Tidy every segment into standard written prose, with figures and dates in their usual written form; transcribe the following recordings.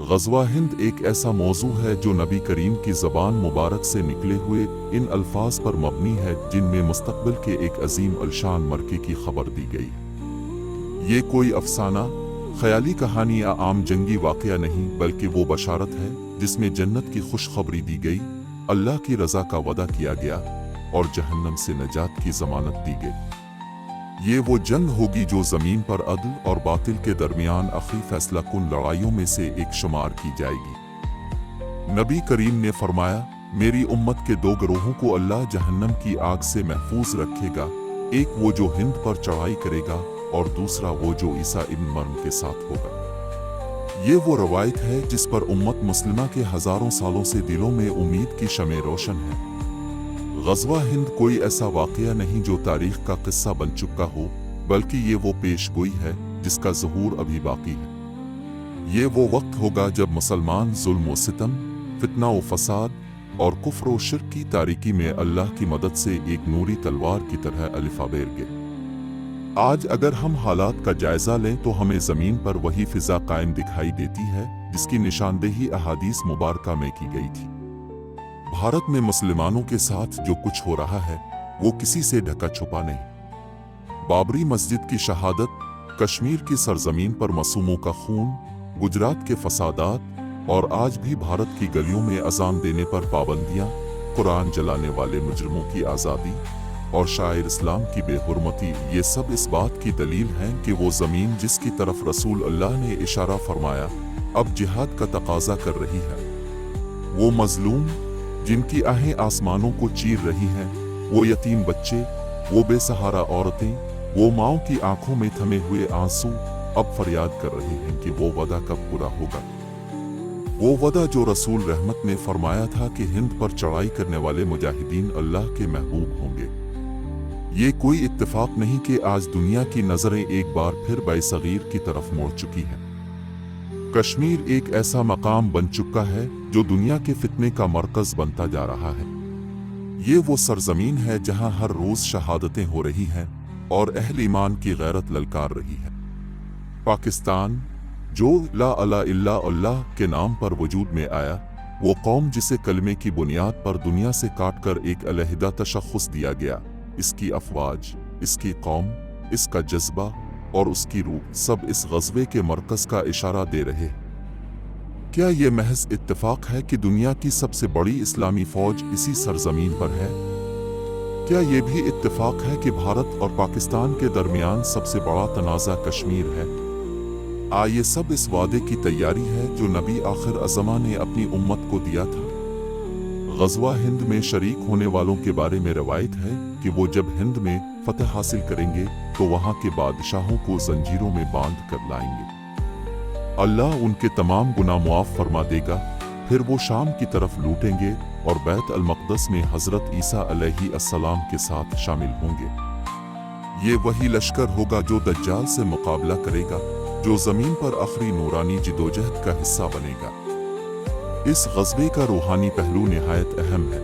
غزوہ ہند ایک ایسا موضوع ہے جو نبی کریم کی زبان مبارک سے نکلے ہوئے ان الفاظ پر مبنی ہے جن میں مستقبل کے ایک عظیم الشان مرکے کی خبر دی گئی۔ یہ کوئی افسانہ، خیالی کہانی یا عام جنگی واقعہ نہیں، بلکہ وہ بشارت ہے جس میں جنت کی خوشخبری دی گئی، اللہ کی رضا کا وعدہ کیا گیا اور جہنم سے نجات کی ضمانت دی گئی۔ یہ وہ جنگ ہوگی جو زمین پر عدل اور باطل کے درمیان آخری فیصلہ کن لڑائیوں میں سے ایک شمار کی جائے گی۔ نبی کریم نے فرمایا، میری امت کے دو گروہوں کو اللہ جہنم کی آگ سے محفوظ رکھے گا، ایک وہ جو ہند پر چڑھائی کرے گا اور دوسرا وہ جو عیسیٰ ابن مریم کے ساتھ ہوگا۔ یہ وہ روایت ہے جس پر امت مسلمہ کے ہزاروں سالوں سے دلوں میں امید کی شمع روشن ہے۔ غزوہ ہند کوئی ایسا واقعہ نہیں جو تاریخ کا قصہ بن چکا ہو، بلکہ یہ وہ پیش گوئی ہے جس کا ظہور ابھی باقی ہے۔ یہ وہ وقت ہوگا جب مسلمان ظلم و ستم، فتنہ و فساد اور کفر و شرک کی تاریکی میں اللہ کی مدد سے ایک نوری تلوار کی طرح الفابیر گے۔ آج اگر ہم حالات کا جائزہ لیں تو ہمیں زمین پر وہی فضا قائم دکھائی دیتی ہے جس کی نشاندہی احادیث مبارکہ میں کی گئی تھی۔ بھارت میں مسلمانوں کے ساتھ جو کچھ ہو رہا ہے وہ کسی سے ڈھکا چھپا نہیں۔ بابری مسجد کی شہادت، کشمیر کی سرزمین پر معصوموں کا خون، گجرات کے فسادات اور آج بھی بھارت کی گلیوں میں اذان دینے پر پابندیاں، قرآن جلانے والے مجرموں کی آزادی اور شاعر اسلام کی بے حرمتی، یہ سب اس بات کی دلیل ہیں کہ وہ زمین جس کی طرف رسول اللہ نے اشارہ فرمایا اب جہاد کا تقاضا کر رہی ہے۔ وہ مظلوم جن کی آہیں آسمانوں کو چیر رہی ہیں، وہ یتیم بچے، وہ بے سہارا عورتیں، وہ ماؤں کی آنکھوں میں تھمے ہوئے آنسو اب فریاد کر رہے ہیں کہ وہ وعدہ کب پورا ہوگا۔ وہ وعدہ جو رسول رحمت نے فرمایا تھا کہ ہند پر چڑھائی کرنے والے مجاہدین اللہ کے محبوب ہوں گے۔ یہ کوئی اتفاق نہیں کہ آج دنیا کی نظریں ایک بار پھر بے صغیر کی طرف موڑ چکی ہیں۔ کشمیر ایک ایسا مقام بن چکا ہے جو دنیا کے فتنے کا مرکز بنتا جا رہا ہے۔ یہ وہ سرزمین ہے جہاں ہر روز شہادتیں ہو رہی ہیں اور اہل ایمان کی غیرت للکار رہی ہے۔ پاکستان جو لا الہ الا اللہ کے نام پر وجود میں آیا، وہ قوم جسے کلمے کی بنیاد پر دنیا سے کاٹ کر ایک علیحدہ تشخص دیا گیا، اس کی افواج، اس کی قوم، اس کا جذبہ اور اس کی روح سب اس غزوے کے مرکز کا اشارہ دے رہے۔ کیا یہ محض اتفاق ہے کہ دنیا کی سب سے بڑی اسلامی فوج اسی سرزمین پر ہے؟ کیا یہ بھی اتفاق ہے کہ بھارت اور پاکستان کے درمیان سب سے بڑا تنازع کشمیر ہے؟ یہ سب اس وعدے کی تیاری ہے جو نبی آخر الزماں نے اپنی امت کو دیا تھا۔ غزوہ ہند میں شریک ہونے والوں کے بارے میں روایت ہے کہ وہ جب ہند میں فتح حاصل کریں گے تو وہاں کے بادشاہوں کو زنجیروں میں باندھ کر لائیں گے۔ اللہ ان کے تمام گناہ معاف فرما دے گا، پھر وہ شام کی طرف لوٹیں گے اور بیت المقدس میں حضرت عیسیٰ علیہ السلام کے ساتھ شامل ہوں گے۔ یہ وہی لشکر ہوگا جو دجال سے مقابلہ کرے گا، جو زمین پر آخری نورانی جدوجہد کا حصہ بنے گا۔ اس غزوے کا روحانی پہلو نہایت اہم ہے۔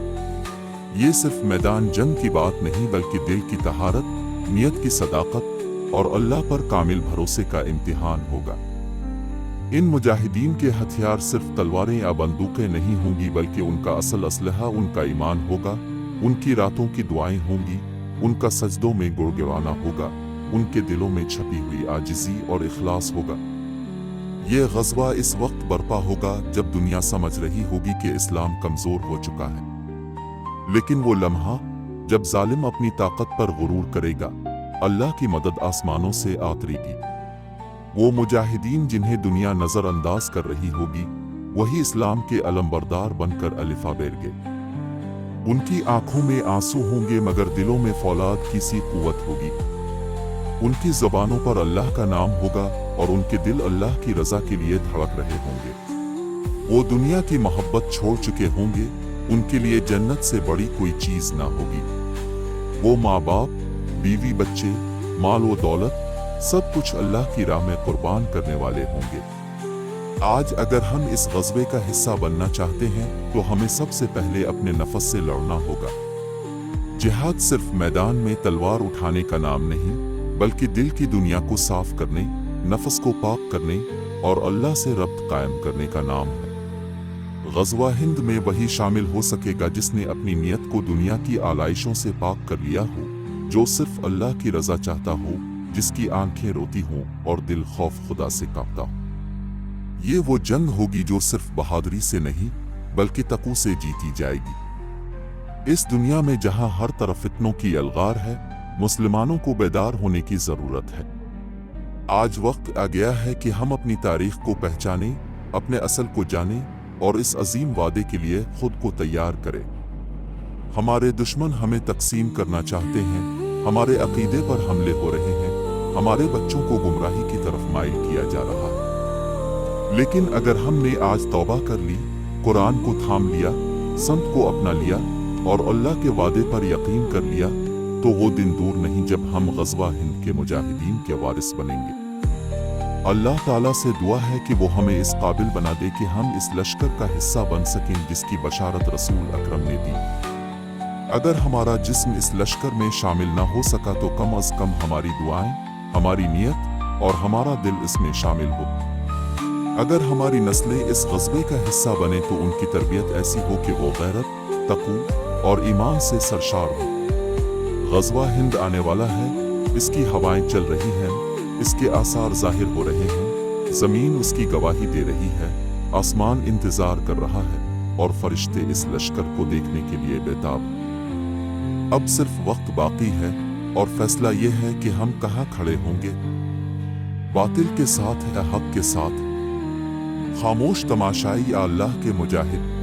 یہ صرف میدان جنگ کی بات نہیں بلکہ دل کی طہارت، نیت کی صداقت اور اللہ پر کامل بھروسے کا امتحان ہوگا۔ ان مجاہدین کے ہتھیار صرف تلواریں یا بندوقیں نہیں ہوں گی بلکہ ان کا اصل اسلحہ ان کا ایمان ہوگا، ان کی راتوں کی دعائیں ہوں گی، ان کا سجدوں میں گڑ گڑانا ہوگا، ان کے دلوں میں چھپی ہوئی عاجزی اور اخلاص ہوگا۔ یہ غزوہ اس وقت برپا ہوگا جب دنیا سمجھ رہی ہوگی کہ اسلام کمزور ہو چکا ہے، لیکن وہ لمحہ جب ظالم اپنی طاقت پر غرور کرے گا، اللہ کی مدد آسمانوں سے آترے گی۔ وہ مجاہدین جنہیں دنیا نظر انداز کر رہی ہوگی، وہی اسلام کے علمبردار بن کر الفابیر گے۔ ان کی آنکھوں میں آنسو ہوں گے مگر دلوں میں فولاد کی سی قوت ہوگی۔ ان کی زبانوں پر اللہ کا نام ہوگا اور ان کے دل اللہ کی رضا کے لیے دھڑک رہے ہوں گے۔ وہ دنیا کی محبت چھوڑ چکے ہوں گے، ان کے لیے جنت سے بڑی کوئی چیز نہ ہوگی۔ وہ ماں باپ، بیوی بچے، مال و دولت، سب کچھ اللہ کی راہ میں قربان کرنے والے ہوں گے۔ آج اگر ہم اس غزوے کا حصہ بننا چاہتے ہیں تو ہمیں سب سے پہلے اپنے نفس سے لڑنا ہوگا۔ جہاد صرف میدان میں تلوار اٹھانے کا نام نہیں، بلکہ دل کی دنیا کو صاف کرنے، نفس کو پاک کرنے اور اللہ سے ربط قائم کرنے کا نام ہے۔ غزوہ ہند میں وہی شامل ہو سکے گا جس نے اپنی نیت کو دنیا کی آلائشوں سے پاک کر لیا ہو، جو صرف اللہ کی رضا چاہتا ہو، جس کی آنکھیں روتی ہوں اور دل خوف خدا سے کانپتا ہو۔ یہ وہ جنگ ہوگی جو صرف بہادری سے نہیں بلکہ تقوی سے جیتی جائے گی۔ اس دنیا میں جہاں ہر طرف فتنوں کی الغار ہے، مسلمانوں کو بیدار ہونے کی ضرورت ہے۔ آج وقت آ گیا ہے کہ ہم اپنی تاریخ کو پہچانیں، اپنے اصل کو جانیں اور اس عظیم وعدے کے لیے خود کو تیار کریں۔ ہمارے دشمن ہمیں تقسیم کرنا چاہتے ہیں، ہمارے عقیدے پر حملے ہو رہے ہیں، ہمارے بچوں کو گمراہی کی طرف مائل کیا جا رہا ہے۔ لیکن اگر ہم نے آج توبہ کر لی، قرآن کو تھام لیا، سنت کو اپنا لیا اور اللہ کے وعدے پر یقین کر لیا، تو وہ دن دور نہیں جب ہم غزوہ ہند کے مجاہدین کے وارث بنیں گے۔ اللہ تعالیٰ سے دعا ہے کہ وہ ہمیں اس قابل بنا دے کہ ہم اس لشکر کا حصہ بن سکیں جس کی بشارت رسول اکرم نے دی۔ اگر ہمارا جسم اس لشکر میں شامل نہ ہو سکا تو کم از کم ہماری دعائیں، ہماری نیت اور ہمارا دل اس میں شامل ہو۔ اگر ہماری نسلیں اس غزوے کا حصہ بنے تو ان کی تربیت ایسی ہو کہ وہ غیرت، تقوی اور ایمان سے سرشار ہو۔ غزوہ ہند آنے والا ہے، اس کی ہوائیں چل رہی ہیں، اس کے آثار ظاہر ہو رہے ہیں، زمین اس کی گواہی دے رہی ہے، آسمان انتظار کر رہا ہے اور فرشتے اس لشکر کو دیکھنے کے لیے بیتاب ہیں۔ اب صرف وقت باقی ہے اور فیصلہ یہ ہے کہ ہم کہاں کھڑے ہوں گے، باطل کے ساتھ یا حق کے ساتھ، خاموش تماشائی یا اللہ کے مجاہد۔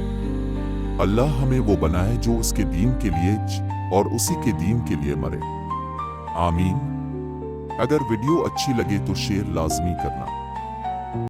اللہ ہمیں وہ بنائے جو اس کے دین کے لیے اور اسی کے دین کے لیے مرے۔ آمین۔ اگر ویڈیو اچھی لگے تو شیئر لازمی کرنا۔